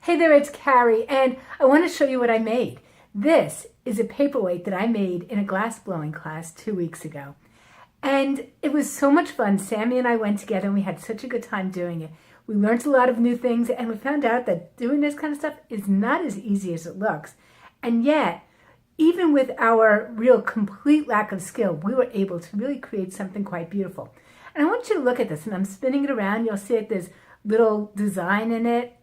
Hey there, it's Carrie, and I want to show you what I made. This is a paperweight that I made in a glass blowing class 2 weeks ago. And it was so much fun. Sammy and I went together and we had such a good time doing it. We learned a lot of new things and we found out that doing this kind of stuff is not as easy as it looks. And yet, even with our real complete lack of skill, we were able to really create something quite beautiful. And I want you to look at this, and I'm spinning it around. You'll see that there's little design in it.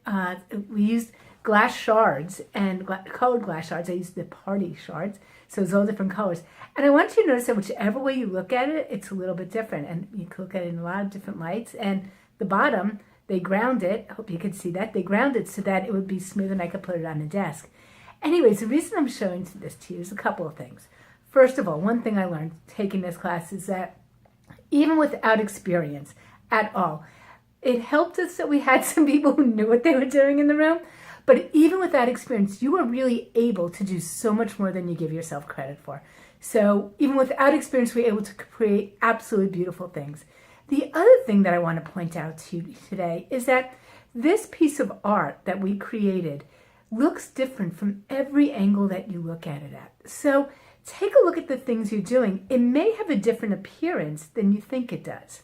We used glass shards and colored glass shards. I used the party shards, so it's all different colors. And I want you to notice that whichever way you look at it, it's a little bit different. And you can look at it in a lot of different lights. And the bottom, they ground it. I hope you could see that. They ground it so that it would be smooth and I could put it on the desk. Anyways, the reason I'm showing this to you is a couple of things. First of all, one thing I learned taking this class is that even without experience at all, it helped us that we had some people who knew what they were doing in the room. But even without experience, you are really able to do so much more than you give yourself credit for. So even without experience, we're able to create absolutely beautiful things. The other thing that I want to point out to you today is that this piece of art that we created looks different from every angle that you look at it at. So take a look at the things you're doing. It may have a different appearance than you think it does.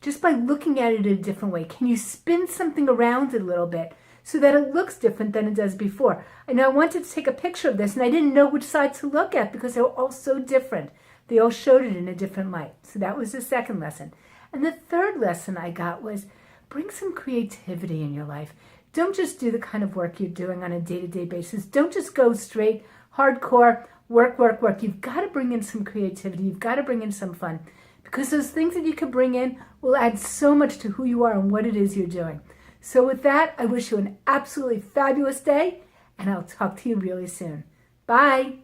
Just by looking at it in a different way, can you spin something around it a little bit so that it looks different than it does before? I know I wanted to take a picture of this and I didn't know which side to look at because they were all so different. They all showed it in a different light. So that was the second lesson. And the third lesson I got was bring some creativity in your life. Don't just do the kind of work you're doing on a day-to-day basis. Don't just go straight, hardcore, work, work, work. You've got to bring in some creativity. You've got to bring in some fun. Because those things that you can bring in will add so much to who you are and what it is you're doing. So with that, I wish you an absolutely fabulous day, and I'll talk to you really soon. Bye.